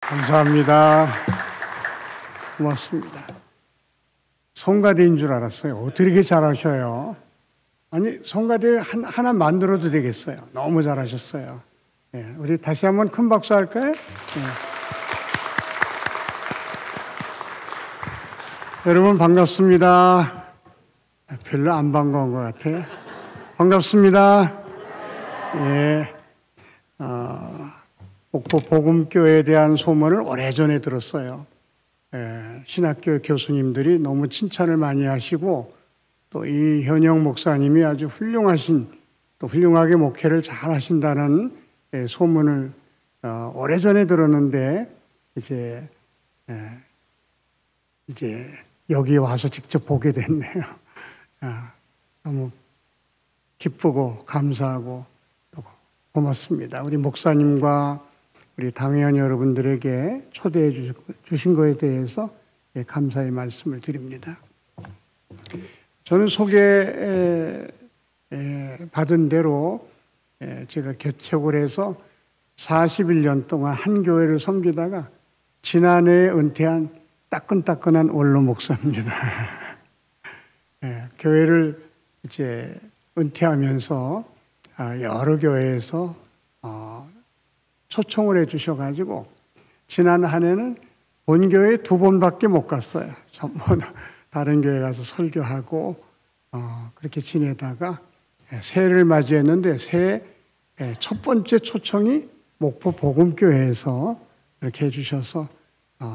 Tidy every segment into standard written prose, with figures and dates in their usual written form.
감사합니다. 고맙습니다. 성가대인 줄 알았어요. 어떻게 이렇게 잘하셔요? 아니, 성가대 하나 만들어도 되겠어요. 너무 잘하셨어요. 네, 우리 다시 한번 큰 박수 할까요? 네. 여러분 반갑습니다. 별로 안 반가운 것 같아요. 반갑습니다. 예. 목포 복음교회에 대한 소문을 오래전에 들었어요. 신학교 교수님들이 너무 칭찬을 많이 하시고 또 이 현영 목사님이 아주 또 훌륭하게 목회를 잘 하신다는 소문을 오래전에 들었는데 이제 여기 와서 직접 보게 됐네요. 너무 기쁘고 감사하고 또 고맙습니다. 우리 목사님과 우리 당회원 여러분들에게 초대해 주신 것에 대해서 감사의 말씀을 드립니다. 저는 받은 대로 제가 개척을 해서 41년 동안 한 교회를 섬기다가 지난해에 은퇴한 따끈따끈한 원로 목사입니다. 교회를 이제 은퇴하면서 여러 교회에서 초청을 해 주셔가지고 지난 한 해는 본교회 2번밖에 못 갔어요. 전부 다른 교회 가서 설교하고 그렇게 지내다가 새해를 맞이했는데 새해 첫 번째 초청이 목포 복음교회에서 이렇게 해주셔서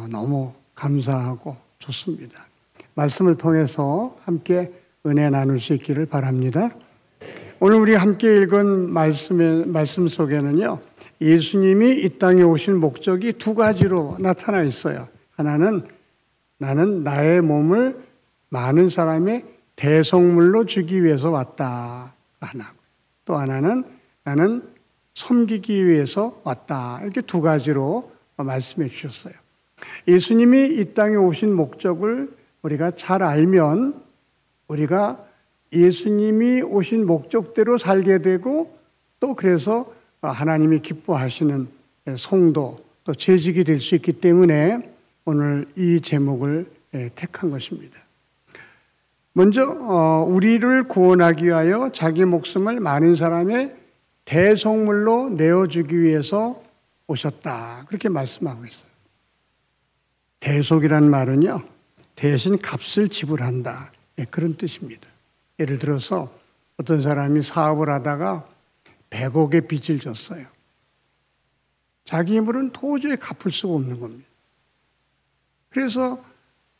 너무 감사하고 좋습니다. 말씀을 통해서 함께 은혜 나눌 수 있기를 바랍니다. 오늘 우리 함께 읽은 말씀 속에는요, 예수님이 이 땅에 오신 목적이 두 가지로 나타나 있어요. 하나는 나는 나의 몸을 많은 사람의 대속물로 주기 위해서 왔다. 또 하나는 나는 섬기기 위해서 왔다. 이렇게 두 가지로 말씀해 주셨어요. 예수님이 이 땅에 오신 목적을 우리가 잘 알면 우리가 예수님이 오신 목적대로 살게 되고 또 그래서 하나님이 기뻐하시는 성도 또 재직이 될 수 있기 때문에 오늘 이 제목을 택한 것입니다. 먼저 우리를 구원하기 위하여 자기 목숨을 많은 사람의 대속물로 내어주기 위해서 오셨다. 그렇게 말씀하고 있어요. 대속이란 말은요, 대신 값을 지불한다. 그런 뜻입니다. 예를 들어서 어떤 사람이 사업을 하다가 100억의 빚을 졌어요. 자기 힘으로는 도저히 갚을 수가 없는 겁니다. 그래서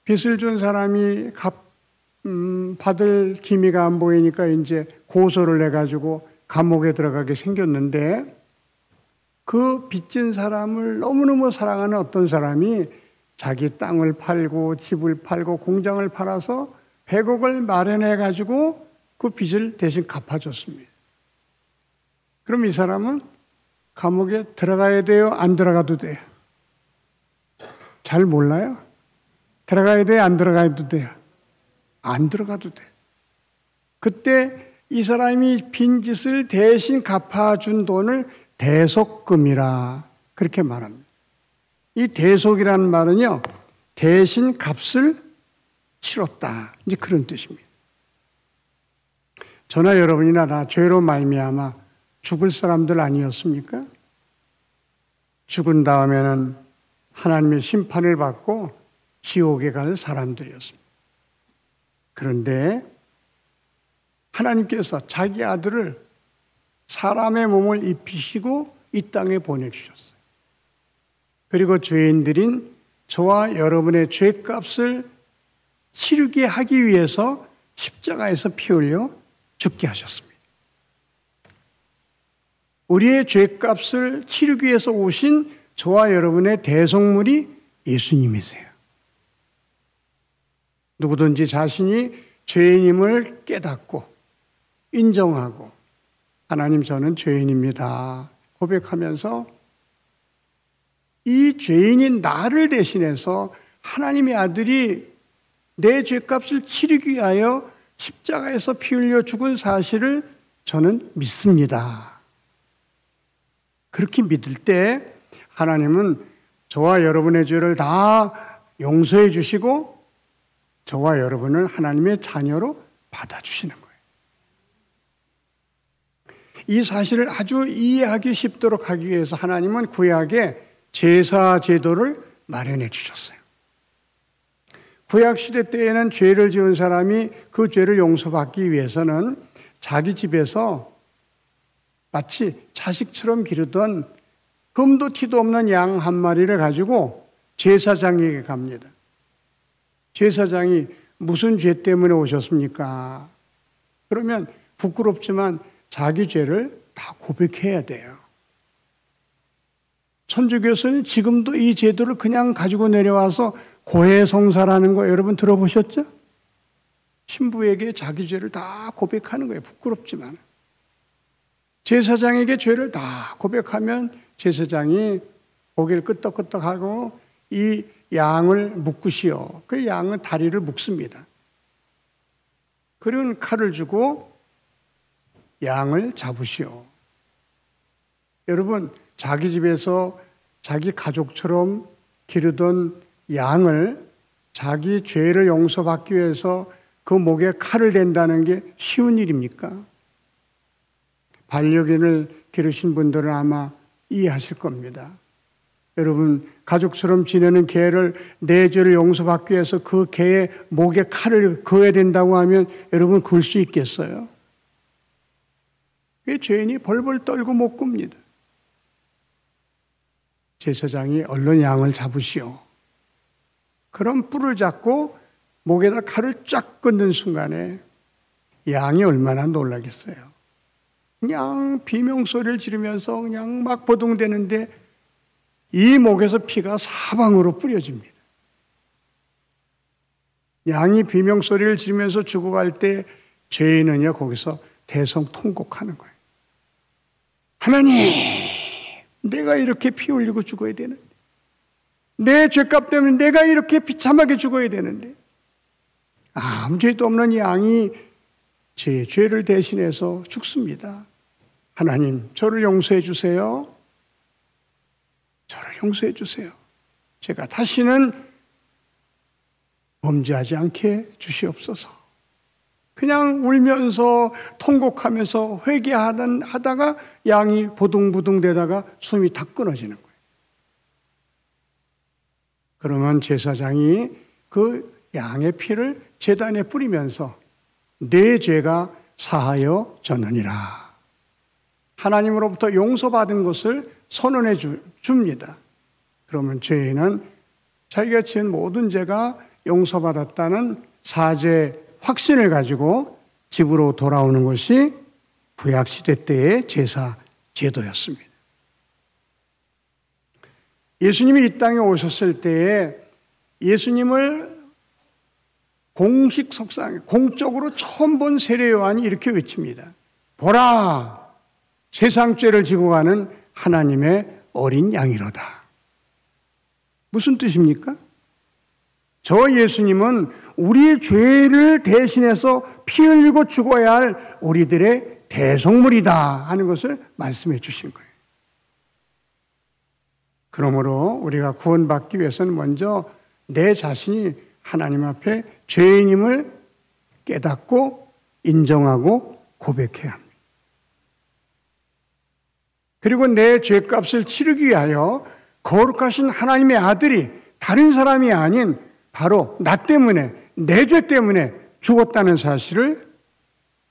빚을 준 사람이 받을 기미가 안 보이니까 이제 고소를 해가지고 감옥에 들어가게 생겼는데 그 빚진 사람을 너무너무 사랑하는 어떤 사람이 자기 땅을 팔고 집을 팔고 공장을 팔아서 100억을 마련해가지고 그 빚을 대신 갚아줬습니다. 그럼 이 사람은 감옥에 들어가야 돼요? 안 들어가도 돼요? 잘 몰라요? 들어가야 돼요? 안 들어가도 돼요? 안 들어가도 돼요. 그때 이 사람이 빈짓을 대신 갚아준 돈을 대속금이라 그렇게 말합니다. 이 대속이라는 말은요, 대신 값을 치렀다. 이제 그런 뜻입니다. 저나 여러분이나 다 죄로 말미암아 죽을 사람들 아니었습니까? 죽은 다음에는 하나님의 심판을 받고 지옥에 갈 사람들이었습니다. 그런데 하나님께서 자기 아들을 사람의 몸을 입히시고 이 땅에 보내주셨어요. 그리고 죄인들인 저와 여러분의 죄값을 치르게 하기 위해서 십자가에서 피 흘려 죽게 하셨습니다. 우리의 죄값을 치르기 위해서 오신 저와 여러분의 대속물이 예수님이세요. 누구든지 자신이 죄인임을 깨닫고 인정하고 하나님 저는 죄인입니다 고백하면서 이 죄인인 나를 대신해서 하나님의 아들이 내 죄값을 치르기 위하여 십자가에서 피 흘려 죽은 사실을 저는 믿습니다. 그렇게 믿을 때 하나님은 저와 여러분의 죄를 다 용서해 주시고 저와 여러분을 하나님의 자녀로 받아주시는 거예요. 이 사실을 아주 이해하기 쉽도록 하기 위해서 하나님은 구약에 제사 제도를 마련해 주셨어요. 구약시대 때에는 죄를 지은 사람이 그 죄를 용서받기 위해서는 자기 집에서 마치 자식처럼 기르던 흠도 티도 없는 양 한 마리를 가지고 제사장에게 갑니다. 제사장이 무슨 죄 때문에 오셨습니까? 그러면 부끄럽지만 자기 죄를 다 고백해야 돼요. 천주교에서는 지금도 이 제도를 그냥 가지고 내려와서 고해성사라는 거 여러분 들어보셨죠? 신부에게 자기 죄를 다 고백하는 거예요. 부끄럽지만. 제사장에게 죄를 다 고백하면 제사장이 고개를 끄덕끄덕하고 이 양을 묶으시오. 그 양은 다리를 묶습니다. 그리고 칼을 주고 양을 잡으시오. 여러분, 자기 집에서 자기 가족처럼 기르던 양을 자기 죄를 용서받기 위해서 그 목에 칼을 댄다는 게 쉬운 일입니까? 반려견을 기르신 분들은 아마 이해하실 겁니다. 여러분, 가족처럼 지내는 개를 내 죄를 용서받기 위해서 그 개의 목에 칼을 그어야 된다고 하면 여러분 그을 수 있겠어요? 그 죄인이 벌벌 떨고 못 굽니다. 제사장이 얼른 양을 잡으시오. 그럼 뿔을 잡고 목에다 칼을 쫙 끊는 순간에 양이 얼마나 놀라겠어요. 그냥 비명소리를 지르면서 그냥 막 보동대는데 이 목에서 피가 사방으로 뿌려집니다. 양이 비명소리를 지르면서 죽어갈 때 죄인은요 거기서 대성통곡하는 거예요. 하나님, 내가 이렇게 피 흘리고 죽어야 되는데, 내 죄값 때문에 내가 이렇게 비참하게 죽어야 되는데, 아무 죄도 없는 양이 제 죄를 대신해서 죽습니다. 하나님, 저를 용서해 주세요. 저를 용서해 주세요. 제가 다시는 범죄하지 않게 주시옵소서. 그냥 울면서 통곡하면서 회개하다가 양이 보둥보둥 대다가 숨이 다 끊어지는 거예요. 그러면 제사장이 그 양의 피를 제단에 뿌리면서 내 죄가 사하여 졌느니라. 하나님으로부터 용서받은 것을 선언해 줍니다. 그러면 죄인은 자기가 지은 모든 죄가 용서받았다는 사죄 확신을 가지고 집으로 돌아오는 것이 구약시대 때의 제사 제도였습니다. 예수님이 이 땅에 오셨을 때에 예수님을 공식 석상에 공적으로 처음 본 세례 요한이 이렇게 외칩니다. 보라, 세상 죄를 지고 가는 하나님의 어린 양이로다. 무슨 뜻입니까? 저 예수님은 우리의 죄를 대신해서 피 흘리고 죽어야 할 우리들의 대속물이다 하는 것을 말씀해 주신 거예요. 그러므로 우리가 구원받기 위해서는 먼저 내 자신이 하나님 앞에 죄인임을 깨닫고 인정하고 고백해야 합니다. 그리고 내 죄값을 치르기 위하여 거룩하신 하나님의 아들이 다른 사람이 아닌 바로 나 때문에, 내 죄 때문에 죽었다는 사실을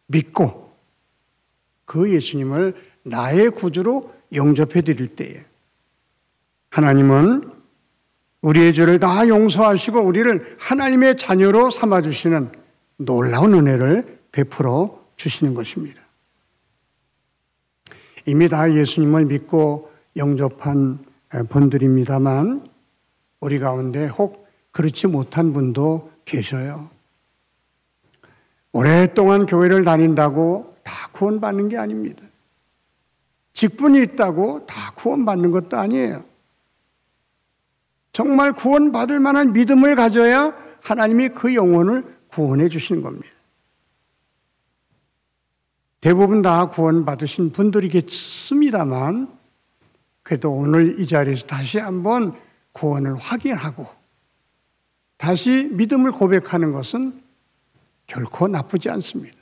믿고 그 예수님을 나의 구주로 영접해 드릴 때에 하나님은 우리의 죄를 다 용서하시고 우리를 하나님의 자녀로 삼아주시는 놀라운 은혜를 베풀어 주시는 것입니다. 이미 다 예수님을 믿고 영접한 분들입니다만 우리 가운데 혹 그렇지 못한 분도 계셔요. 오랫동안 교회를 다닌다고 다 구원받는 게 아닙니다. 직분이 있다고 다 구원받는 것도 아니에요. 정말 구원받을 만한 믿음을 가져야 하나님이 그 영혼을 구원해 주시는 겁니다. 대부분 다 구원받으신 분들이겠습니다만 그래도 오늘 이 자리에서 다시 한번 구원을 확인하고 다시 믿음을 고백하는 것은 결코 나쁘지 않습니다.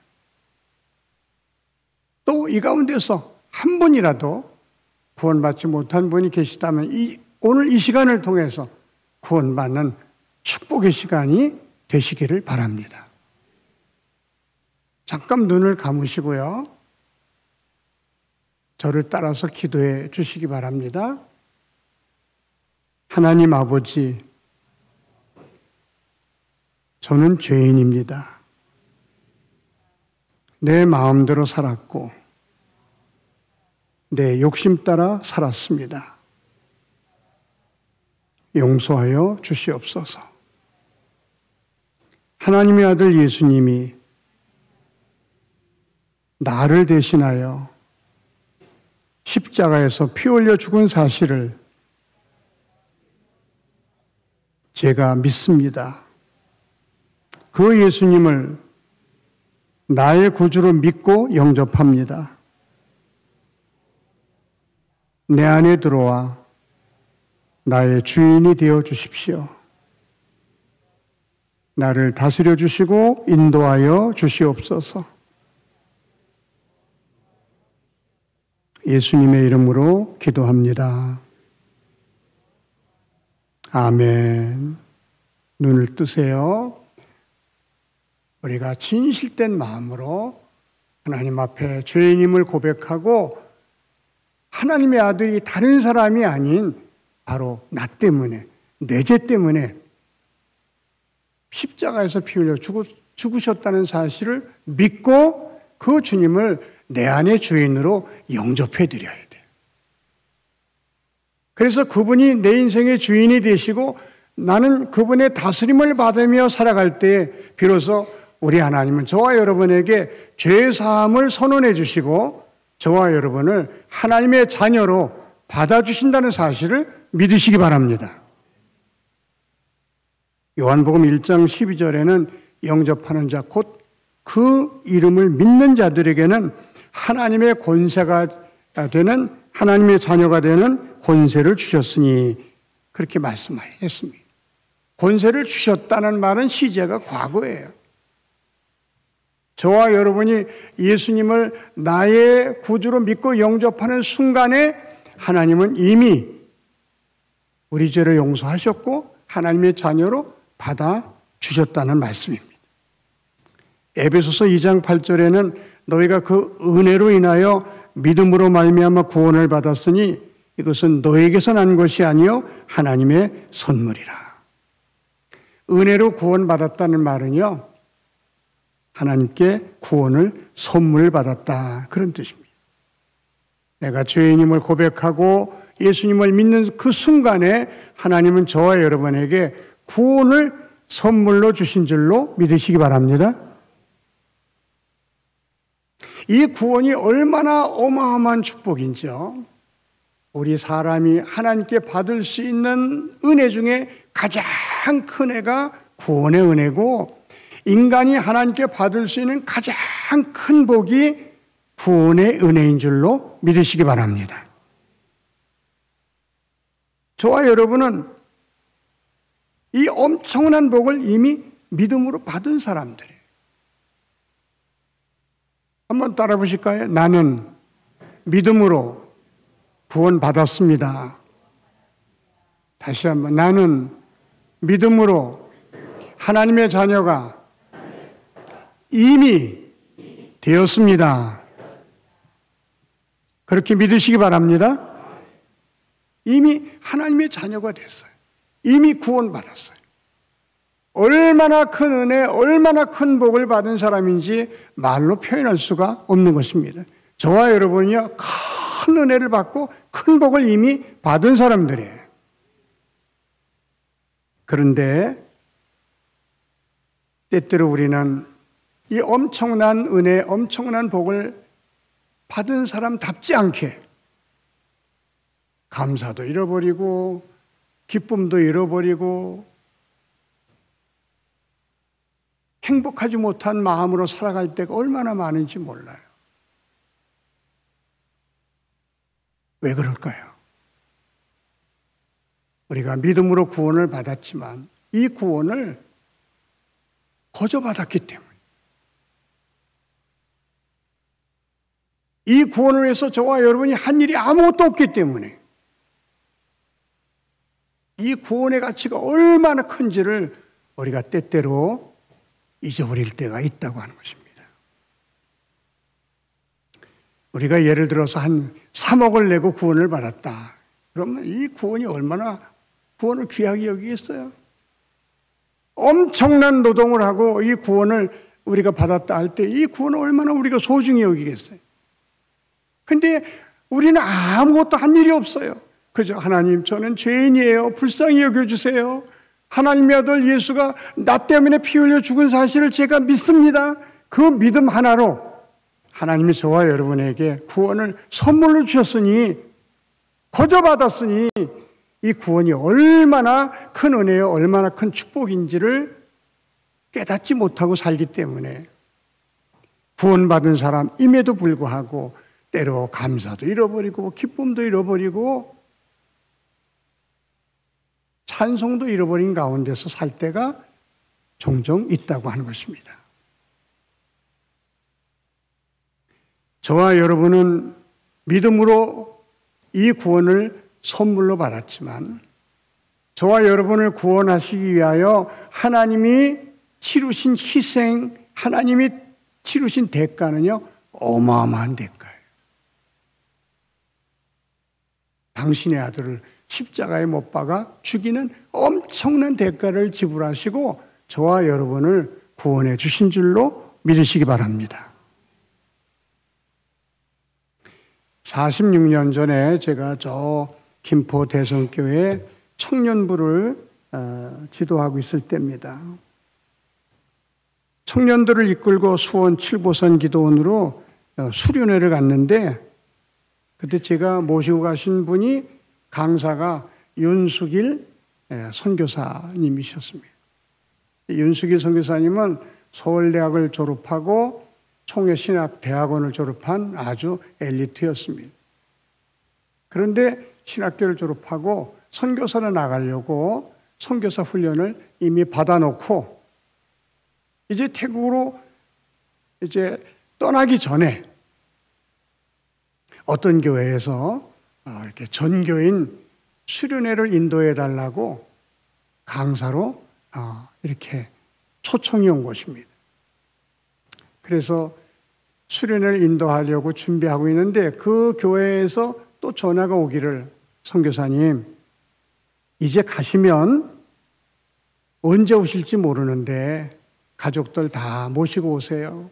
또 이 가운데서 한 분이라도 구원받지 못한 분이 계시다면 오늘 이 시간을 통해서 구원받는 축복의 시간이 되시기를 바랍니다. 잠깐 눈을 감으시고요. 저를 따라서 기도해 주시기 바랍니다. 하나님 아버지, 저는 죄인입니다. 내 마음대로 살았고 내 욕심 따라 살았습니다. 용서하여 주시옵소서. 하나님의 아들 예수님이 나를 대신하여 십자가에서 피 흘려 죽은 사실을 제가 믿습니다. 그 예수님을 나의 구주로 믿고 영접합니다. 내 안에 들어와 나의 주인이 되어 주십시오. 나를 다스려 주시고 인도하여 주시옵소서. 예수님의 이름으로 기도합니다. 아멘. 눈을 뜨세요. 우리가 진실된 마음으로 하나님 앞에 죄인임을 고백하고 하나님의 아들이 다른 사람이 아닌 바로 나 때문에, 내 죄 때문에 십자가에서 피 흘려 죽으셨다는 사실을 믿고 그 주님을 내 안의 주인으로 영접해 드려야 돼요. 그래서 그분이 내 인생의 주인이 되시고 나는 그분의 다스림을 받으며 살아갈 때 비로소 우리 하나님은 저와 여러분에게 죄 사함을 선언해 주시고 저와 여러분을 하나님의 자녀로 받아주신다는 사실을 믿으시기 바랍니다. 요한복음 1장 12절에는 영접하는 자 곧 그 이름을 믿는 자들에게는 하나님의 권세가 되는 하나님의 자녀가 되는 권세를 주셨으니 그렇게 말씀했습니다. 권세를 주셨다는 말은 시제가 과거예요. 저와 여러분이 예수님을 나의 구주로 믿고 영접하는 순간에 하나님은 이미 우리 죄를 용서하셨고 하나님의 자녀로 받아주셨다는 말씀입니다. 에베소서 2장 8절에는 너희가 그 은혜로 인하여 믿음으로 말미암아 구원을 받았으니 이것은 너에게서 난 것이 아니요 하나님의 선물이라. 은혜로 구원받았다는 말은요, 하나님께 구원을 선물 받았다 그런 뜻입니다. 내가 죄인임을 고백하고 예수님을 믿는 그 순간에 하나님은 저와 여러분에게 구원을 선물로 주신 줄로 믿으시기 바랍니다. 이 구원이 얼마나 어마어마한 축복인지요. 우리 사람이 하나님께 받을 수 있는 은혜 중에 가장 큰 은혜가 구원의 은혜고 인간이 하나님께 받을 수 있는 가장 큰 복이 구원의 은혜인 줄로 믿으시기 바랍니다. 저와 여러분은 이 엄청난 복을 이미 믿음으로 받은 사람들이에요. 한번 따라 보실까요? 나는 믿음으로 구원받았습니다. 다시 한번, 나는 믿음으로 하나님의 자녀가 이미 되었습니다. 그렇게 믿으시기 바랍니다. 이미 하나님의 자녀가 됐어요. 이미 구원받았어요. 얼마나 큰 은혜, 얼마나 큰 복을 받은 사람인지 말로 표현할 수가 없는 것입니다. 저와 여러분이요, 큰 은혜를 받고 큰 복을 이미 받은 사람들이에요. 그런데 때때로 우리는 이 엄청난 은혜, 엄청난 복을 받은 사람답지 않게 감사도 잃어버리고 기쁨도 잃어버리고 행복하지 못한 마음으로 살아갈 때가 얼마나 많은지 몰라요. 왜 그럴까요? 우리가 믿음으로 구원을 받았지만 이 구원을 거저받았기 때문에, 이 구원을 위해서 저와 여러분이 한 일이 아무것도 없기 때문에 이 구원의 가치가 얼마나 큰지를 우리가 때때로 잊어버릴 때가 있다고 하는 것입니다. 우리가 예를 들어서 한 3억을 내고 구원을 받았다. 그러면 이 구원이 얼마나 구원을 귀하게 여기겠어요? 엄청난 노동을 하고 이 구원을 우리가 받았다 할 때 이 구원을 얼마나 우리가 소중히 여기겠어요? 근데 우리는 아무것도 한 일이 없어요. 그죠? 하나님, 저는 죄인이에요. 불쌍히 여겨주세요. 하나님의 아들 예수가 나 때문에 피 흘려 죽은 사실을 제가 믿습니다. 그 믿음 하나로 하나님이 저와 여러분에게 구원을 선물로 주셨으니, 거저받았으니 이 구원이 얼마나 큰 은혜요, 얼마나 큰 축복인지를 깨닫지 못하고 살기 때문에 구원받은 사람임에도 불구하고 때로 감사도 잃어버리고 기쁨도 잃어버리고 찬송도 잃어버린 가운데서 살 때가 종종 있다고 하는 것입니다. 저와 여러분은 믿음으로 이 구원을 선물로 받았지만 저와 여러분을 구원하시기 위하여 하나님이 치르신 희생, 하나님이 치르신 대가는요, 어마어마한 대가예요. 당신의 아들을 십자가에 못 박아 죽이는 엄청난 대가를 지불하시고 저와 여러분을 구원해 주신 줄로 믿으시기 바랍니다. 46년 전에 제가 저 김포 대성교회 청년부를 지도하고 있을 때입니다. 청년들을 이끌고 수원 칠보산 기도원으로 수련회를 갔는데 그때 제가 모시고 가신 분이 강사가 윤숙일 선교사님이셨습니다. 윤숙일 선교사님은 서울대학을 졸업하고 총회신학대학원을 졸업한 아주 엘리트였습니다. 그런데 신학교를 졸업하고 선교사로 나가려고 선교사 훈련을 이미 받아놓고 이제 태국으로 이제 떠나기 전에 어떤 교회에서 이렇게 전교인 수련회를 인도해 달라고 강사로 이렇게 초청이 온 것입니다. 그래서 수련회를 인도하려고 준비하고 있는데 그 교회에서 또 전화가 오기를, 선교사님, 이제 가시면 언제 오실지 모르는데 가족들 다 모시고 오세요.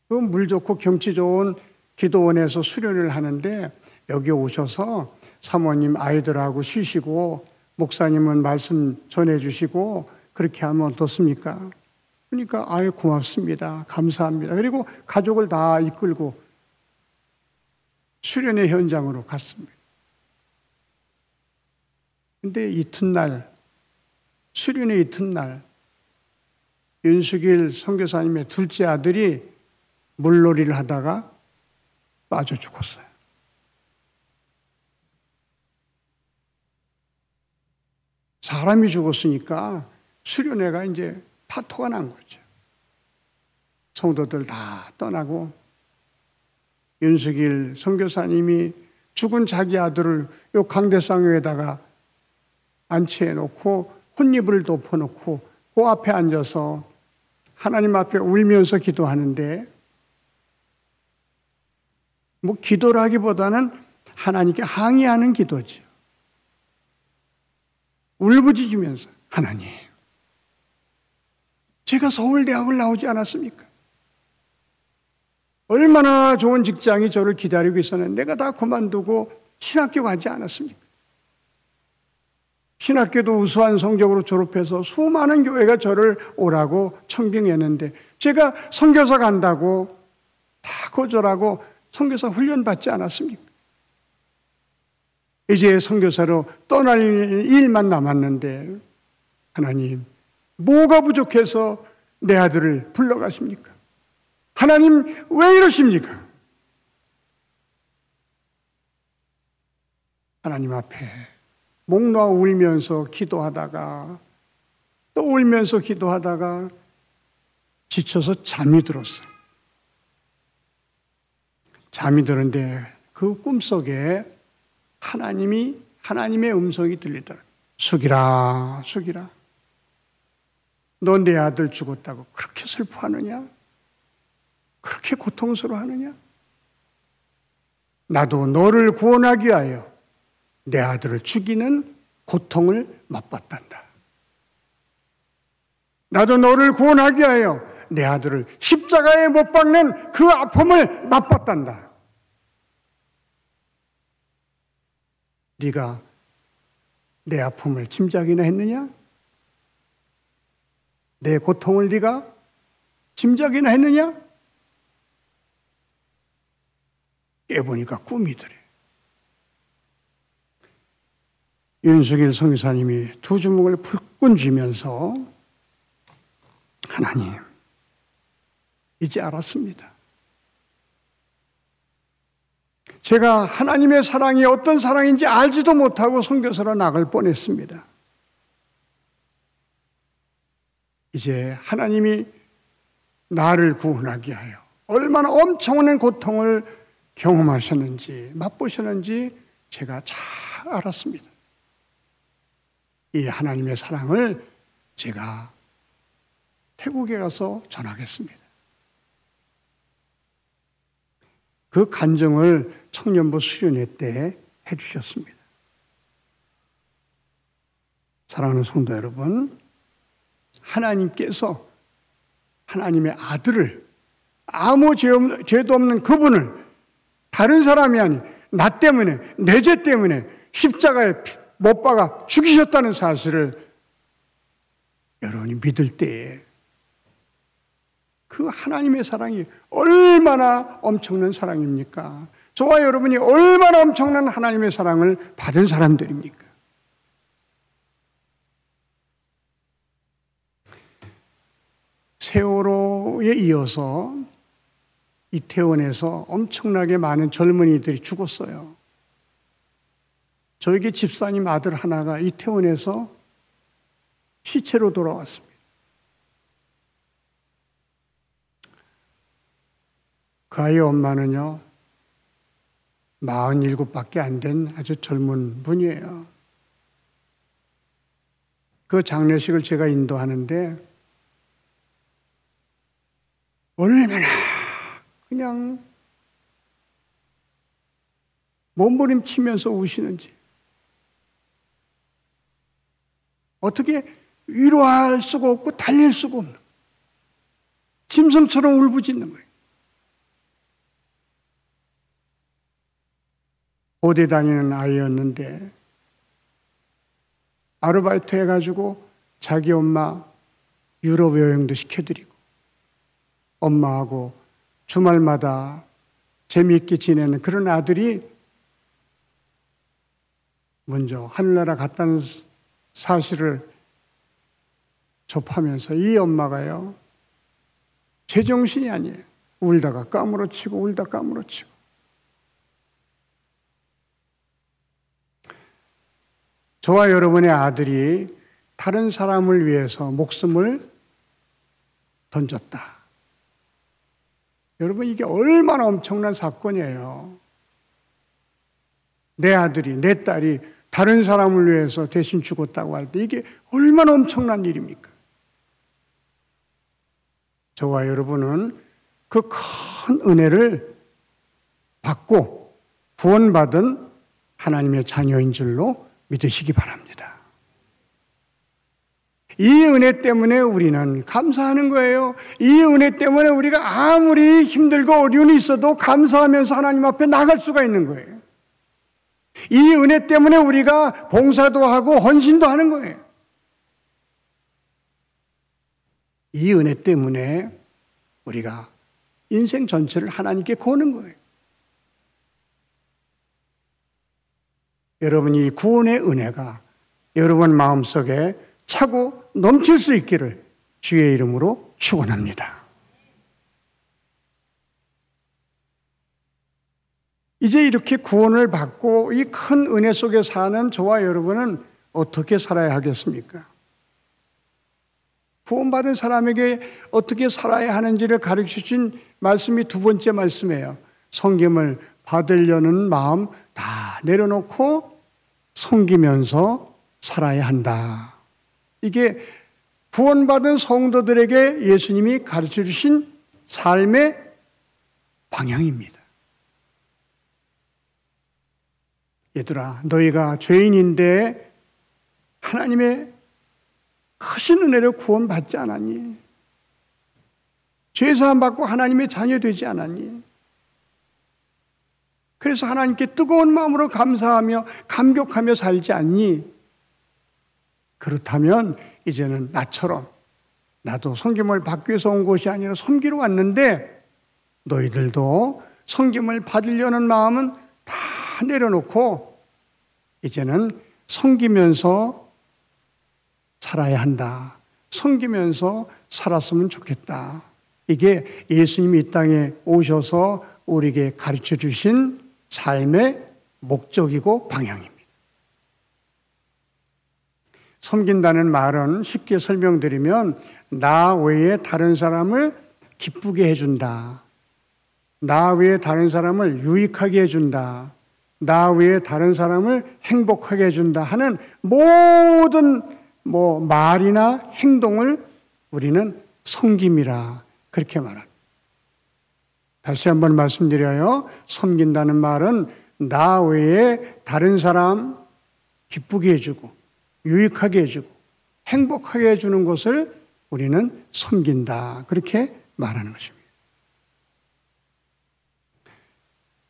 그 물 좋고 경치 좋은 기도원에서 수련을 하는데 여기 오셔서 사모님 아이들하고 쉬시고 목사님은 말씀 전해주시고 그렇게 하면 어떻습니까? 그러니까 아유 고맙습니다. 감사합니다. 그리고 가족을 다 이끌고 수련회 현장으로 갔습니다. 근데 이튿날, 수련회 이튿날 윤숙일 선교사님의 둘째 아들이 물놀이를 하다가 빠져 죽었어요. 사람이 죽었으니까 수련회가 이제 파토가 난 거죠. 성도들 다 떠나고 윤숙일 선교사님이 죽은 자기 아들을 요 강대상 위에다가 안치해 놓고 혼잎을 덮어놓고 그 앞에 앉아서 하나님 앞에 울면서 기도하는데, 뭐 기도라기보다는 하나님께 항의하는 기도죠. 울부짖으면서, 하나님, 제가 서울대학을 나오지 않았습니까? 얼마나 좋은 직장이 저를 기다리고 있었는데 내가 다 그만두고 신학교 가지 않았습니까? 신학교도 우수한 성적으로 졸업해서 수많은 교회가 저를 오라고 청빙했는데 제가 선교사 간다고 다 거절하고 선교사 훈련 받지 않았습니까? 이제 선교사로 떠날 일만 남았는데 하나님, 뭐가 부족해서 내 아들을 불러가십니까? 하나님, 왜 이러십니까? 하나님 앞에 목 놓아 울면서 기도하다가 또 울면서 기도하다가 지쳐서 잠이 들었어요. 잠이 드는데 그 꿈속에 하나님의 음성이 들리더라고요. 숙이라, 숙이라. 너 내 아들 죽었다고 그렇게 슬퍼하느냐? 그렇게 고통스러워하느냐? 나도 너를 구원하기 위하여 내 아들을 죽이는 고통을 맛봤단다. 나도 너를 구원하기 위하여 내 아들을 십자가에 못 박는 그 아픔을 맛봤단다. 네가 내 아픔을 짐작이나 했느냐? 내 고통을 네가 짐작이나 했느냐? 깨보니까 꿈이더래. 윤석일 성교사님이 두 주먹을 불끈 쥐면서 하나님, 이제 알았습니다. 제가 하나님의 사랑이 어떤 사랑인지 알지도 못하고 선교사로 나갈 뻔했습니다. 이제 하나님이 나를 구원하기 위하여 얼마나 엄청난 고통을 경험하셨는지 맛보셨는지 제가 잘 알았습니다. 이 하나님의 사랑을 제가 태국에 가서 전하겠습니다. 그 간증을 청년부 수련회 때 해주셨습니다. 사랑하는 성도 여러분, 하나님께서 하나님의 아들을 아무 죄도 없는 그분을 다른 사람이 아닌 나 때문에 내 죄 때문에 십자가에 못 박아 죽이셨다는 사실을 여러분이 믿을 때에 그 하나님의 사랑이 얼마나 엄청난 사랑입니까? 저와 여러분이 얼마나 엄청난 하나님의 사랑을 받은 사람들입니까? 세월호에 이어서 이태원에서 엄청나게 많은 젊은이들이 죽었어요. 저에게 집사님 아들 하나가 이태원에서 시체로 돌아왔습니다. 그 아이의 엄마는요, 47밖에 안 된 아주 젊은 분이에요. 그 장례식을 제가 인도하는데 얼마나 그냥 몸부림치면서 우시는지, 어떻게 위로할 수가 없고 달랠 수가 없는, 짐승처럼 울부짖는 거예요. 고대 다니는 아이였는데 아르바이트 해가지고 자기 엄마 유럽 여행도 시켜드리고 엄마하고 주말마다 재미있게 지내는 그런 아들이 먼저 하늘나라 갔다는 사실을 접하면서 이 엄마가요, 제정신이 아니에요. 울다가 까무러치고 울다 까무러치고. 저와 여러분의 아들이 다른 사람을 위해서 목숨을 던졌다. 여러분, 이게 얼마나 엄청난 사건이에요. 내 아들이, 내 딸이 다른 사람을 위해서 대신 죽었다고 할 때 이게 얼마나 엄청난 일입니까? 저와 여러분은 그 큰 은혜를 받고 구원받은 하나님의 자녀인 줄로 믿으시기 바랍니다. 이 은혜 때문에 우리는 감사하는 거예요. 이 은혜 때문에 우리가 아무리 힘들고 어려움이 있어도 감사하면서 하나님 앞에 나갈 수가 있는 거예요. 이 은혜 때문에 우리가 봉사도 하고 헌신도 하는 거예요. 이 은혜 때문에 우리가 인생 전체를 하나님께 거는 거예요. 여러분이 구원의 은혜가 여러분 마음속에 차고 넘칠 수 있기를 주의 이름으로 축원합니다. 이제 이렇게 구원을 받고 이 큰 은혜 속에 사는 저와 여러분은 어떻게 살아야 하겠습니까? 구원받은 사람에게 어떻게 살아야 하는지를 가르쳐 주신 말씀이 두 번째 말씀이에요. 섬김을 받으려는 마음 다 내려놓고 섬기면서 살아야 한다. 이게 구원받은 성도들에게 예수님이 가르쳐 주신 삶의 방향입니다. 얘들아, 너희가 죄인인데 하나님의 크신 은혜로 구원받지 않았니? 죄사함 받고 하나님의 자녀 되지 않았니? 그래서 하나님께 뜨거운 마음으로 감사하며 감격하며 살지 않니? 그렇다면 이제는 나처럼 나도 섬김을 받기 위해서 온 것이 아니라 섬기러 왔는데 너희들도 섬김을 받으려는 마음은 다 내려놓고 이제는 섬기면서 살아야 한다. 섬기면서 살았으면 좋겠다. 이게 예수님이 이 땅에 오셔서 우리에게 가르쳐 주신 삶의 목적이고 방향입니다. 섬긴다는 말은 쉽게 설명드리면 나 외에 다른 사람을 기쁘게 해준다. 나 외에 다른 사람을 유익하게 해준다. 나 외에 다른 사람을 행복하게 해준다 하는 모든 말이나 행동을 우리는 섬김이라 그렇게 말합니다. 다시 한번 말씀드려요. 섬긴다는 말은 나 외에 다른 사람 기쁘게 해주고 유익하게 해주고 행복하게 해주는 것을 우리는 섬긴다. 그렇게 말하는 것입니다.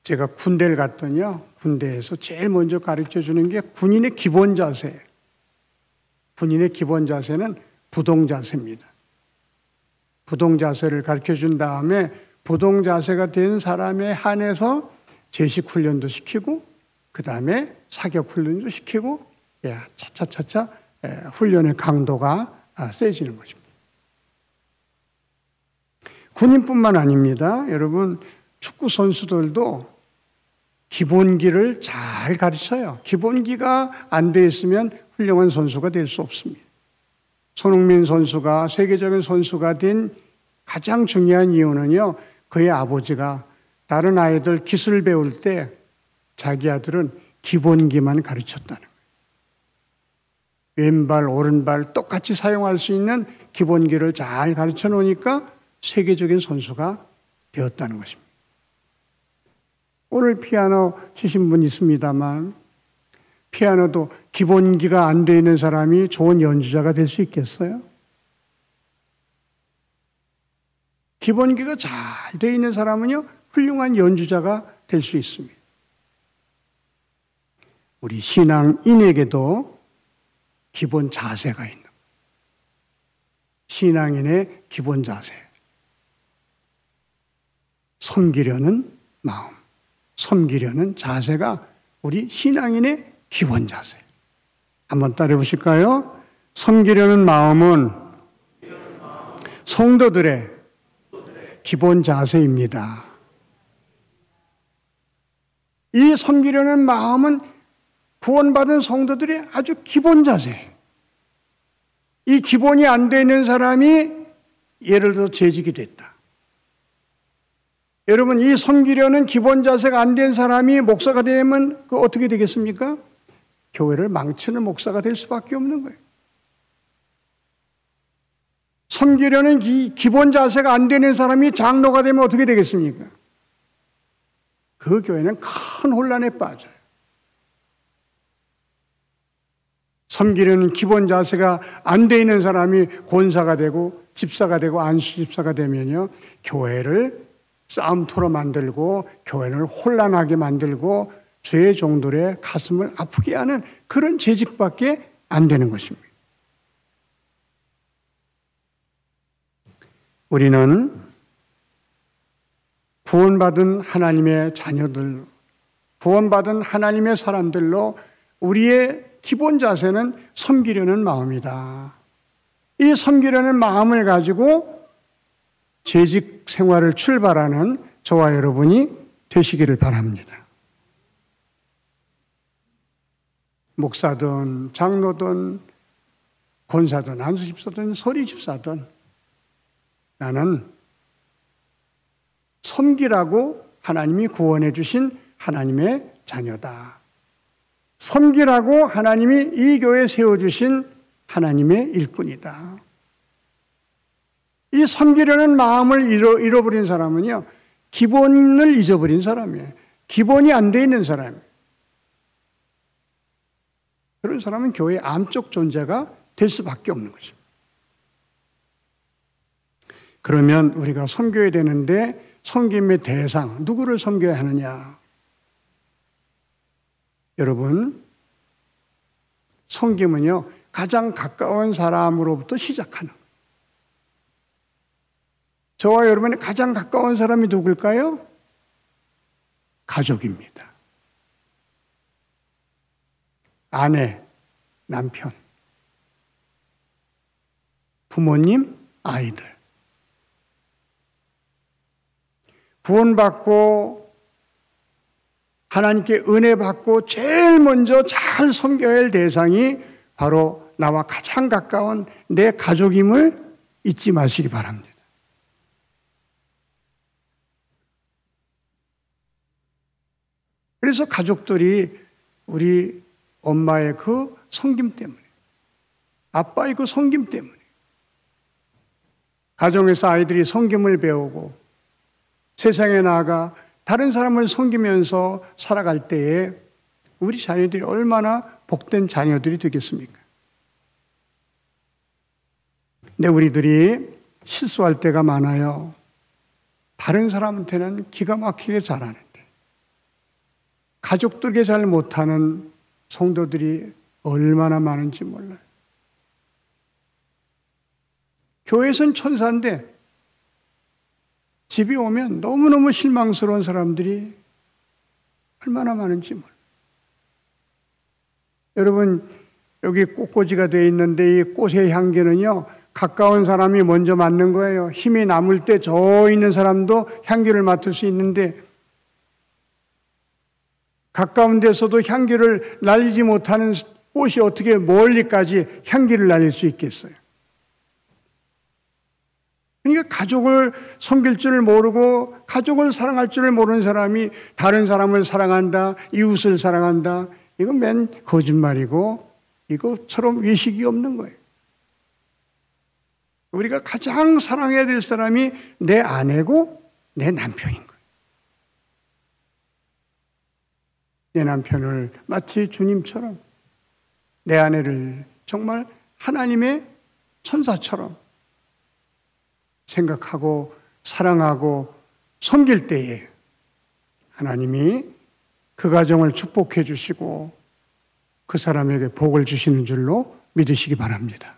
제가 군대를 갔더니요. 군대에서 제일 먼저 가르쳐 주는 게 군인의 기본 자세예요. 군인의 기본 자세는 부동 자세입니다. 부동 자세를 가르쳐 준 다음에 부동 자세가 된 사람에 한해서 제식 훈련도 시키고 그 다음에 사격 훈련도 시키고 차차차차 훈련의 강도가 세지는 것입니다. 군인뿐만 아닙니다. 여러분 축구 선수들도 기본기를 잘 가르쳐요. 기본기가 안 돼 있으면 훌륭한 선수가 될 수 없습니다. 손흥민 선수가 세계적인 선수가 된 가장 중요한 이유는요. 그의 아버지가 다른 아이들 기술 배울 때 자기 아들은 기본기만 가르쳤다는 거예요. 왼발, 오른발 똑같이 사용할 수 있는 기본기를 잘 가르쳐 놓으니까 세계적인 선수가 되었다는 것입니다. 오늘 피아노 치신 분 있습니다만 피아노도 기본기가 안 돼 있는 사람이 좋은 연주자가 될 수 있겠어요? 기본기가 잘 돼 있는 사람은요, 훌륭한 연주자가 될 수 있습니다. 우리 신앙인에게도 기본 자세가 있는 거예요. 신앙인의 기본 자세. 섬기려는 마음, 섬기려는 자세가 우리 신앙인의 기본 자세. 한번 따라해 보실까요? 섬기려는 마음은 성도들의 기본 자세입니다. 이 섬기려는 마음은 구원받은 성도들의 아주 기본 자세. 이 기본이 안 되는 사람이 예를 들어 재직이 됐다. 여러분, 이 섬기려는 기본 자세가 안 된 사람이 목사가 되면 그 어떻게 되겠습니까? 교회를 망치는 목사가 될 수밖에 없는 거예요. 섬기려는 기본 자세가 안 되는 사람이 장로가 되면 어떻게 되겠습니까? 그 교회는 큰 혼란에 빠져요. 섬기려는 기본 자세가 안 돼 있는 사람이 권사가 되고 집사가 되고 안수집사가 되면요, 교회를 싸움터로 만들고 교회를 혼란하게 만들고 죄의 종들의 가슴을 아프게 하는 그런 재직밖에 안 되는 것입니다. 우리는 구원받은 하나님의 자녀들, 구원받은 하나님의 사람들로 우리의 기본 자세는 섬기려는 마음이다. 이 섬기려는 마음을 가지고 재직 생활을 출발하는 저와 여러분이 되시기를 바랍니다. 목사든 장로든 권사든 안수집사든 서리집사든 나는 섬기라고 하나님이 구원해 주신 하나님의 자녀다. 섬기라고 하나님이 이 교회에 세워주신 하나님의 일꾼이다. 이 섬기려는 마음을 잃어버린 사람은요, 기본을 잊어버린 사람이에요. 기본이 안 돼 있는 사람이에요. 그런 사람은 교회의 암적 존재가 될 수밖에 없는 거죠. 그러면 우리가 섬겨야 되는데 섬김의 대상, 누구를 섬겨야 하느냐? 여러분, 섬김은요, 가장 가까운 사람으로부터 시작하는 거예요. 저와 여러분의 가장 가까운 사람이 누굴까요? 가족입니다. 아내, 남편, 부모님, 아이들. 구원받고 하나님께 은혜 받고 제일 먼저 잘 섬겨야 할 대상이 바로 나와 가장 가까운 내 가족임을 잊지 마시기 바랍니다. 그래서 가족들이 우리 엄마의 그 섬김 때문에, 아빠의 그 섬김 때문에, 가정에서 아이들이 섬김을 배우고 세상에 나아가 다른 사람을 섬기면서 살아갈 때에 우리 자녀들이 얼마나 복된 자녀들이 되겠습니까? 근데 우리들이 실수할 때가 많아요. 다른 사람한테는 기가 막히게 잘하는데 가족들에게 잘 못하는 성도들이 얼마나 많은지 몰라요. 교회에선 천사인데 집에 오면 너무너무 실망스러운 사람들이 얼마나 많은지 몰라요. 여러분, 여기 꽃꽂이가 되어 있는데 이 꽃의 향기는요, 가까운 사람이 먼저 맡는 거예요. 힘이 남을 때 저 있는 사람도 향기를 맡을 수 있는데 가까운 데서도 향기를 날리지 못하는 꽃이 어떻게 멀리까지 향기를 날릴 수 있겠어요? 그러니까 가족을 섬길 줄 모르고 가족을 사랑할 줄 모르는 사람이 다른 사람을 사랑한다, 이웃을 사랑한다, 이건 맨 거짓말이고 이것처럼 외식이 없는 거예요. 우리가 가장 사랑해야 될 사람이 내 아내고 내 남편인 거예요. 내 남편을 마치 주님처럼, 내 아내를 정말 하나님의 천사처럼 생각하고 사랑하고 섬길 때에 하나님이 그 가정을 축복해 주시고 그 사람에게 복을 주시는 줄로 믿으시기 바랍니다.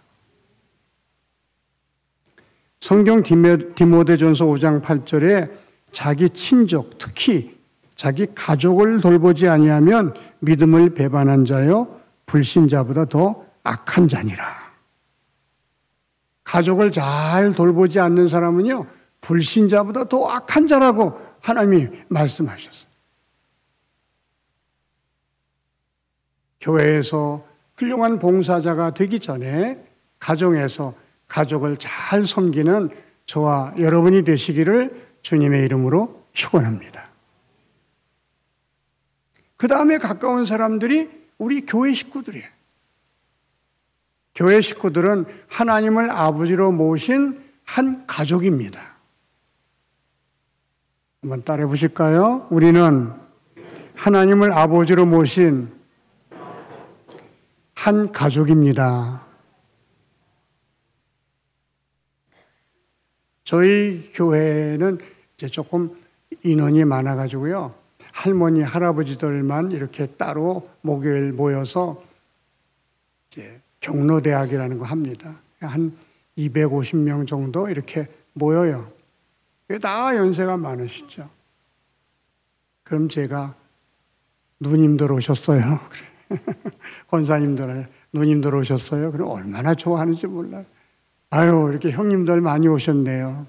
성경 디모데전서 5장 8절에 자기 친족, 특히 자기 가족을 돌보지 아니하면 믿음을 배반한 자요 불신자보다 더 악한 자니라. 가족을 잘 돌보지 않는 사람은요 불신자보다 더 악한 자라고 하나님이 말씀하셨어요. 교회에서 훌륭한 봉사자가 되기 전에 가정에서 가족을 잘 섬기는 저와 여러분이 되시기를 주님의 이름으로 축원합니다. 그 다음에 가까운 사람들이 우리 교회 식구들이에요. 교회 식구들은 하나님을 아버지로 모신 한 가족입니다. 한번 따라해 보실까요? 우리는 하나님을 아버지로 모신 한 가족입니다. 저희 교회는 이제 조금 인원이 많아가지고요. 할머니, 할아버지들만 이렇게 따로 목요일 모여서 이제 경로대학이라는 거 합니다. 한 250명 정도 이렇게 모여요. 다 연세가 많으시죠. 그럼 제가 누님들 오셨어요. 권사님들, 누님들 오셨어요. 그럼 얼마나 좋아하는지 몰라요. 아유, 이렇게 형님들 많이 오셨네요.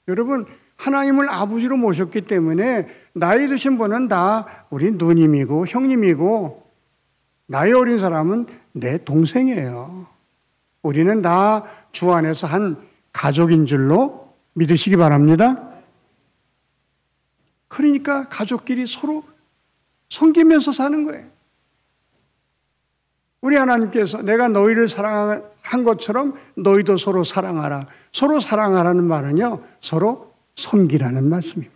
여러분, 하나님을 아버지로 모셨기 때문에 나이 드신 분은 다 우리 누님이고 형님이고 나이 어린 사람은 내 동생이에요. 우리는 다 주 안에서 한 가족인 줄로 믿으시기 바랍니다. 그러니까 가족끼리 서로 섬기면서 사는 거예요. 우리 하나님께서 내가 너희를 사랑한 것처럼 너희도 서로 사랑하라. 서로 사랑하라는 말은요, 서로 섬기라는 말씀입니다.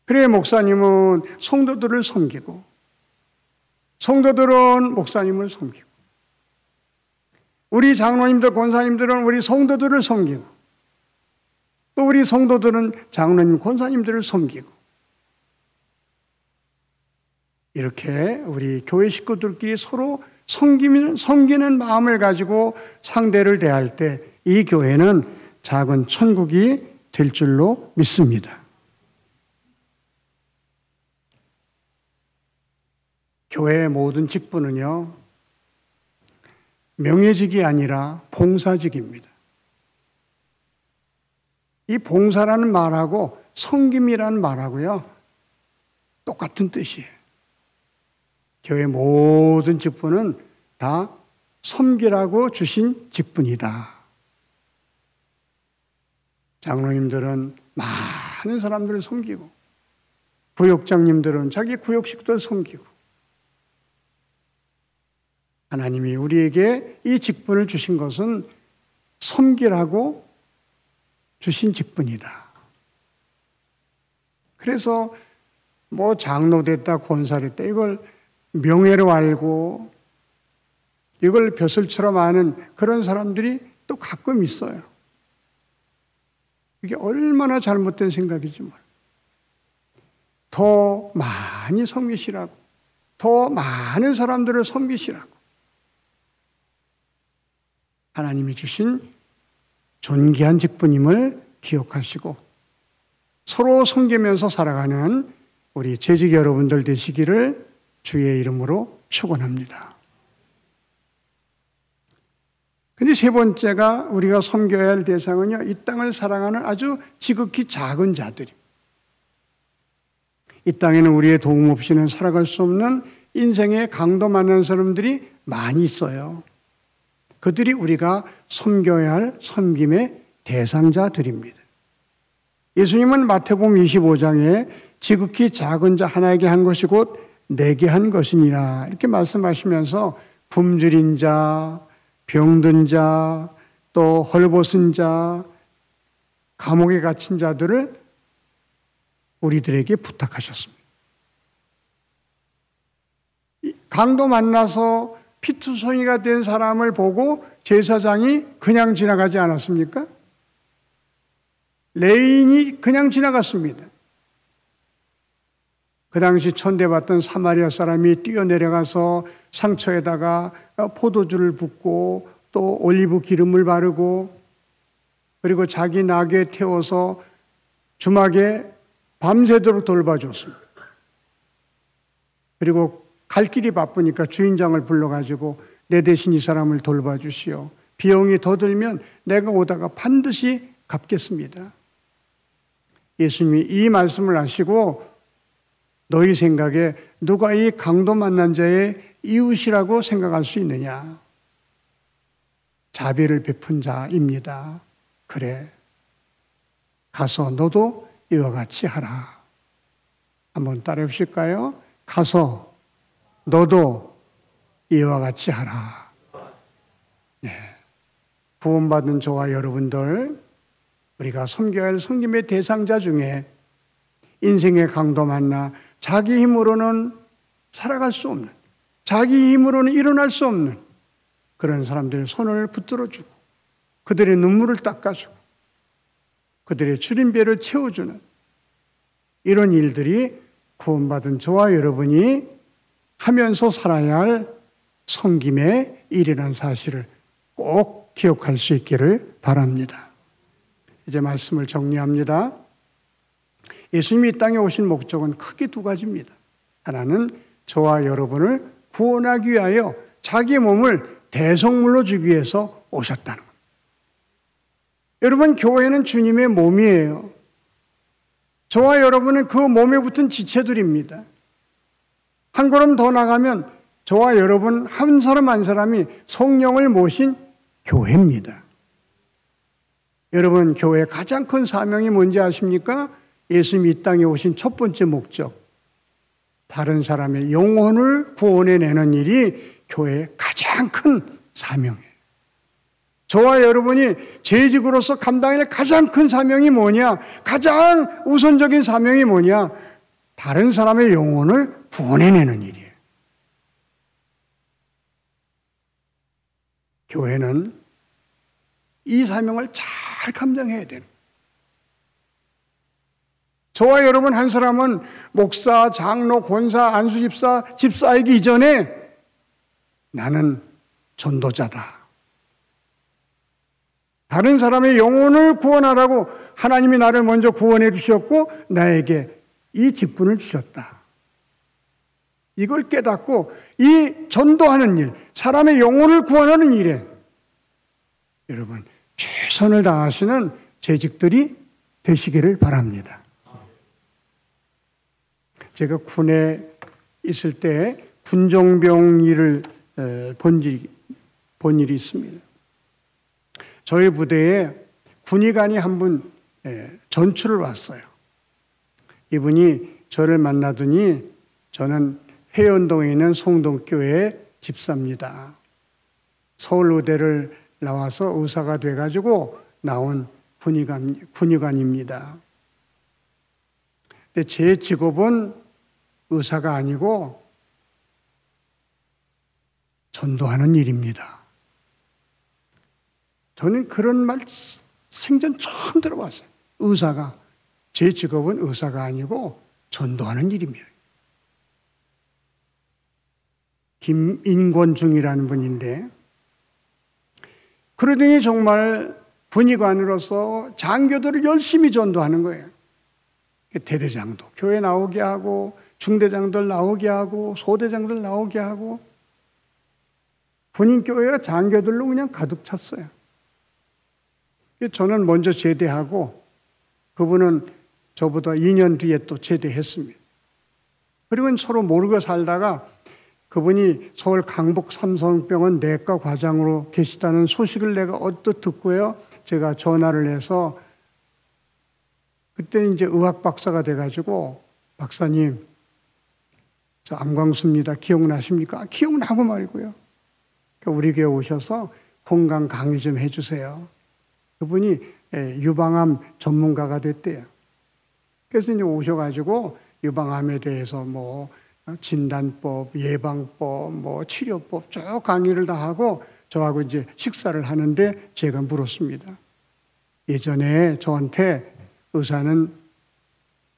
그래, 목사님은 성도들을 섬기고, 성도들은 목사님을 섬기고, 우리 장로님들, 권사님들은 우리 성도들을 섬기고, 또 우리 성도들은 장로님, 권사님들을 섬기고, 이렇게 우리 교회 식구들끼리 서로 섬기는 마음을 가지고 상대를 대할 때 이 교회는 작은 천국이 될 줄로 믿습니다. 교회의 모든 직분은요, 명예직이 아니라 봉사직입니다. 이 봉사라는 말하고 섬김이라는 말하고요, 똑같은 뜻이에요. 교회 모든 직분은 다 섬기라고 주신 직분이다. 장로님들은 많은 사람들을 섬기고, 구역장님들은 자기 구역 식구들 섬기고, 하나님이 우리에게 이 직분을 주신 것은 섬기라고 주신 직분이다. 그래서 뭐 장로 됐다, 권사 됐다, 이걸 명예로 알고 이걸 벼슬처럼 아는 그런 사람들이 또 가끔 있어요. 이게 얼마나 잘못된 생각이지 뭘. 더 많이 섬기시라고, 더 많은 사람들을 섬기시라고 하나님이 주신 존귀한 직분임을 기억하시고 서로 섬기면서 살아가는 우리 재직 여러분들 되시기를 주의 이름으로 축원합니다. 근데 세 번째가 우리가 섬겨야 할 대상은요, 이 땅을 사랑하는 아주 지극히 작은 자들입니다. 이 땅에는 우리의 도움 없이는 살아갈 수 없는 인생의 강도 만난 사람들이 많이 있어요. 그들이 우리가 섬겨야 할 섬김의 대상자들입니다. 예수님은 마태복음 25장에 지극히 작은 자 하나에게 한 것이 곧 내게 한 것이니라 이렇게 말씀하시면서 굶주린 자, 병든 자, 또 헐벗은 자, 감옥에 갇힌 자들을 우리들에게 부탁하셨습니다. 강도 만나서 피투성이가 된 사람을 보고 제사장이 그냥 지나가지 않았습니까? 레인이 그냥 지나갔습니다. 그 당시 천대받던 사마리아 사람이 뛰어내려가서 상처에다가 포도주를 붓고 또 올리브 기름을 바르고 그리고 자기 나귀에 태워서 주막에 밤새도록 돌봐줬습니다. 그리고 갈 길이 바쁘니까 주인장을 불러가지고 내 대신 이 사람을 돌봐주시오. 비용이 더 들면 내가 오다가 반드시 갚겠습니다. 예수님이 이 말씀을 하시고 너희 생각에 누가 이 강도 만난 자의 이웃이라고 생각할 수 있느냐? 자비를 베푼 자입니다. 그래, 가서 너도 이와 같이 하라. 한번 따라해 보실까요? 가서 너도 이와 같이 하라. 네. 구원받은 저와 여러분들, 우리가 섬겨야 할 섬김의 대상자 중에 인생의 강도 만나 자기 힘으로는 살아갈 수 없는, 자기 힘으로는 일어날 수 없는 그런 사람들의 손을 붙들어주고 그들의 눈물을 닦아주고 그들의 출인배를 채워주는 이런 일들이 구원받은 저와 여러분이 하면서 살아야 할 섬김의 일이라는 사실을 꼭 기억할 수 있기를 바랍니다. 이제 말씀을 정리합니다. 예수님이 이 땅에 오신 목적은 크게 두 가지입니다. 하나는 저와 여러분을 구원하기 위하여 자기 몸을 대성물로 주기 위해서 오셨다는 겁니다. 여러분, 교회는 주님의 몸이에요. 저와 여러분은 그 몸에 붙은 지체들입니다. 한 걸음 더 나가면 저와 여러분 한 사람 한 사람이 성령을 모신 교회입니다. 여러분, 교회의 가장 큰 사명이 뭔지 아십니까? 예수님이 이 땅에 오신 첫 번째 목적, 다른 사람의 영혼을 구원해내는 일이 교회의 가장 큰 사명이에요. 저와 여러분이 재직으로서 감당해야 할 가장 큰 사명이 뭐냐? 가장 우선적인 사명이 뭐냐? 다른 사람의 영혼을 구원해내는 일이에요. 교회는 이 사명을 잘 감당해야 돼요. 저와 여러분 한 사람은 목사, 장로, 권사, 안수집사, 집사이기 이전에 나는 전도자다. 다른 사람의 영혼을 구원하라고 하나님이 나를 먼저 구원해 주셨고 나에게 이 직분을 주셨다. 이걸 깨닫고 이 전도하는 일, 사람의 영혼을 구원하는 일에 여러분 최선을 다하시는 재직들이 되시기를 바랍니다. 제가 군에 있을 때 군정병 일을 본 일이 있습니다. 저희 부대에 군의관이 한 분 전출을 왔어요. 이분이 저를 만나더니 저는 회원동에 있는 송동교회 집사입니다. 서울의대를 나와서 의사가 돼가지고 나온 군의관입니다. 근데 제 직업은 의사가 아니고 전도하는 일입니다. 저는 그런 말 생전 처음 들어봤어요. 의사가, 제 직업은 의사가 아니고 전도하는 일입니다. 김인권중이라는 분인데 그러더니 정말 군의관으로서 장교들을 열심히 전도하는 거예요. 대대장도 교회 나오게 하고 중대장들 나오게 하고 소대장들 나오게 하고 군인교회가 장교들로 그냥 가득 찼어요. 저는 먼저 제대하고 그분은 저보다 2년 뒤에 또 제대했습니다. 그리고 서로 모르고 살다가 그분이 서울 강북 삼성병원 내과 과장으로 계시다는 소식을 내가 언뜻 듣고요. 제가 전화를 해서 그때는 이제 의학 박사가 돼가지고 박사님, 저 안광수입니다. 기억나십니까? 기억나고 말고요. 우리 교회 오셔서 건강 강의 좀 해주세요. 그분이 유방암 전문가가 됐대요. 그래서 이제 오셔가지고 유방암에 대해서 뭐 진단법, 예방법, 뭐 치료법 쭉 강의를 다 하고 저하고 이제 식사를 하는데 제가 물었습니다. 예전에 저한테 의사는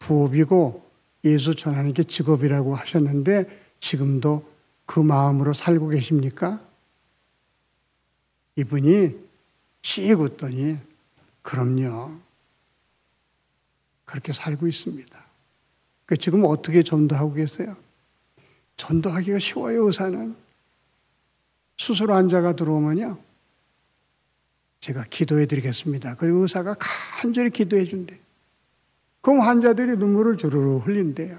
부업이고 예수 전하는 게 직업이라고 하셨는데 지금도 그 마음으로 살고 계십니까? 이분이 씩 웃더니 그럼요. 그렇게 살고 있습니다. 지금 어떻게 전도하고 계세요? 전도하기가 쉬워요, 의사는. 수술 환자가 들어오면요. 제가 기도해 드리겠습니다. 그리고 의사가 간절히 기도해 준대. 그럼 환자들이 눈물을 주르르 흘린대요.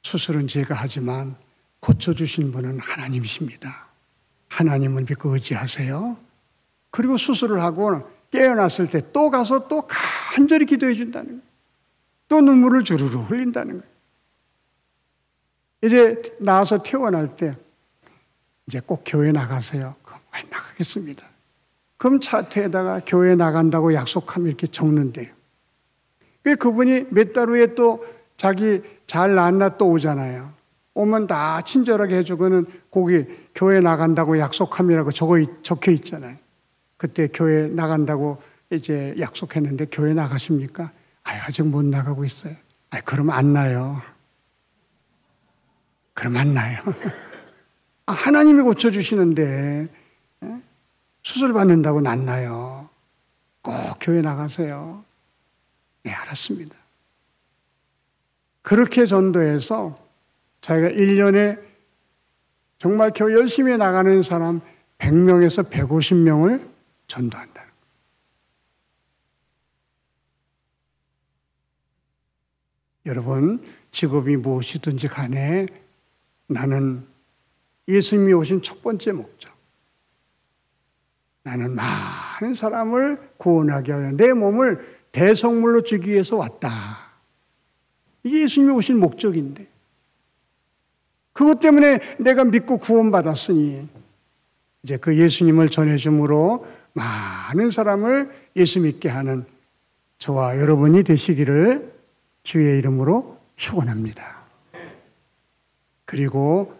수술은 제가 하지만 고쳐주신 분은 하나님이십니다. 하나님을 믿고 의지하세요. 그리고 수술을 하고 깨어났을 때 또 가서 또 간절히 기도해 준다는 거예요. 또 눈물을 주르르 흘린다는 거예요. 이제 나와서 퇴원할 때 이제 꼭 교회 나가세요. 그럼 나가겠습니다. 그럼 차트에다가 교회 나간다고 약속하면 이렇게 적는데요. 그분이 몇 달 후에 또 자기 잘 나았나 또 오잖아요. 오면 다 친절하게 해주고는 거기 교회 나간다고 약속함이라고 적혀 있잖아요. 그때 교회 나간다고 이제 약속했는데 교회 나가십니까? 아직 못 나가고 있어요. 그럼 안 나요. 그럼 안 나요. 하나님이 고쳐주시는데 수술 받는다고 낫나요? 꼭 교회 나가세요. 네, 알았습니다. 그렇게 전도해서 자기가 1년에 정말 교회 열심히 나가는 사람 100명에서 150명을 전도한다는 거예요. 여러분, 직업이 무엇이든지 간에 나는 예수님이 오신 첫 번째 목적, 나는 많은 사람을 구원하기 위하여 내 몸을 대성물로 주기 위해서 왔다. 이게 예수님이 오신 목적인데, 그것 때문에 내가 믿고 구원받았으니 이제 그 예수님을 전해줌으로 많은 사람을 예수 믿게 하는 저와 여러분이 되시기를 주의 이름으로 축원합니다. 그리고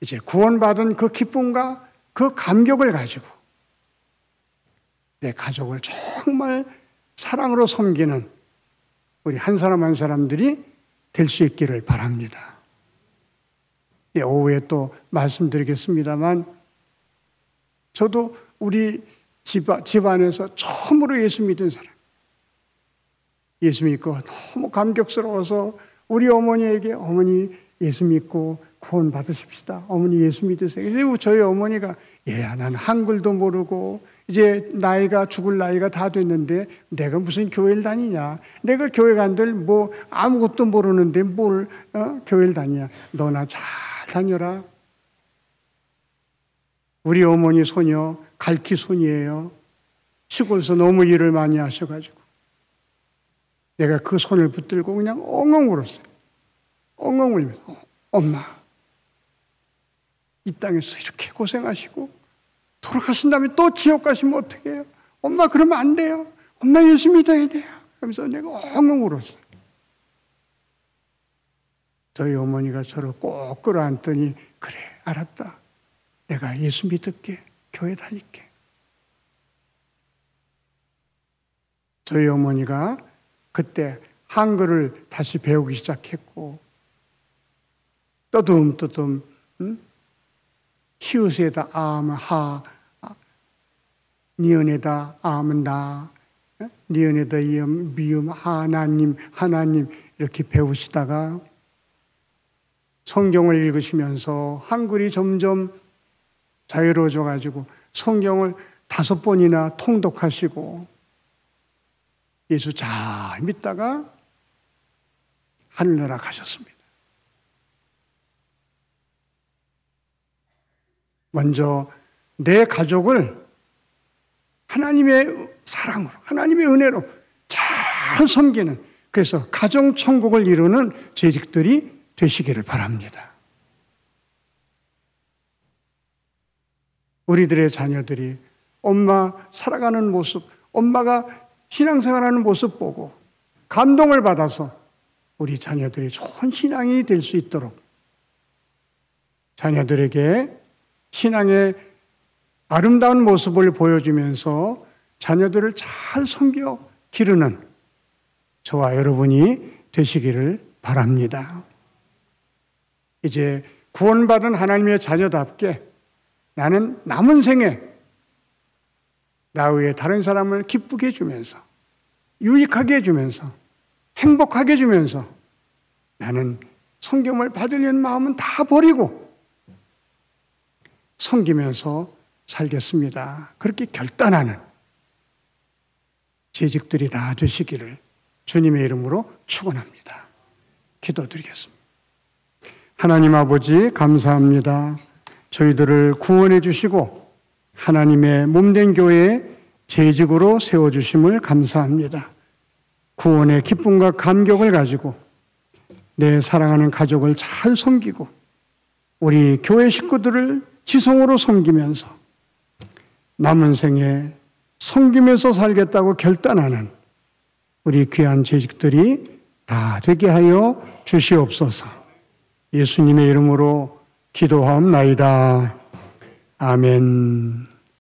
이제 구원받은 그 기쁨과 그 감격을 가지고 내 가족을 정말 사랑으로 섬기는 우리 한 사람 한 사람들이 될 수 있기를 바랍니다. 오후에 또 말씀드리겠습니다만, 저도 우리 집안에서 처음으로 예수 믿은 사람, 예수 믿고 너무 감격스러워서 우리 어머니에게, 어머니 예수 믿고 구원 받으십시다. 어머니 예수 믿으세요. 그리고 저희 어머니가, 얘야, 난 한글도 모르고 이제 나이가 죽을 나이가 다 됐는데 내가 무슨 교회를 다니냐. 내가 교회 간들 뭐 아무것도 모르는데 뭘 교회를 다니냐. 너나 잘 다녀라. 우리 어머니 소녀 갈키 손이에요. 시골에서 너무 일을 많이 하셔가지고 내가 그 손을 붙들고 그냥 엉엉 울었어요. 엉엉 울면서, 엄마, 이 땅에서 이렇게 고생하시고 돌아가신 다음에 또 지옥 가시면 어떻게 해요? 엄마, 그러면 안 돼요. 엄마 예수 믿어야 돼요. 그러면서 내가 엉엉 울었어요. 저희 어머니가 저를 꼭 끌어안더니, 그래, 알았다. 내가 예수 믿을게. 교회 다닐게. 저희 어머니가 그때 한글을 다시 배우기 시작했고, 떠듬떠듬, 히읗에다 아면 하, 니은에다 아면 나, 니은에다 이음, 미음, 하나님, 하나님 이렇게 배우시다가 성경을 읽으시면서 한글이 점점 자유로워져 가지고 성경을 5번이나 통독하시고 예수 잘 믿다가 하늘나라 가셨습니다. 먼저 내 가족을 하나님의 사랑으로, 하나님의 은혜로 잘 섬기는, 그래서 가정천국을 이루는 재직들이 되시기를 바랍니다. 우리들의 자녀들이 엄마 살아가는 모습, 엄마가 신앙생활하는 모습 보고 감동을 받아서 우리 자녀들이 좋은 신앙이 될 수 있도록 자녀들에게 신앙의 아름다운 모습을 보여주면서 자녀들을 잘 섬겨 기르는 저와 여러분이 되시기를 바랍니다. 이제 구원받은 하나님의 자녀답게 나는 남은 생에 나 외에 다른 사람을 기쁘게 해주면서, 유익하게 해주면서, 행복하게 해주면서 나는 성경을 받으려는 마음은 다 버리고 섬기면서 살겠습니다. 그렇게 결단하는 재직들이 다 되시기를 주님의 이름으로 축원합니다. 기도드리겠습니다. 하나님 아버지, 감사합니다. 저희들을 구원해 주시고 하나님의 몸된 교회에 재직으로 세워주심을 감사합니다. 구원의 기쁨과 감격을 가지고 내 사랑하는 가족을 잘 섬기고 우리 교회 식구들을 지성으로 섬기면서 남은 생에 섬기면서 살겠다고 결단하는 우리 귀한 재직들이 다 되게 하여 주시옵소서. 예수님의 이름으로 기도하옵나이다. 아멘.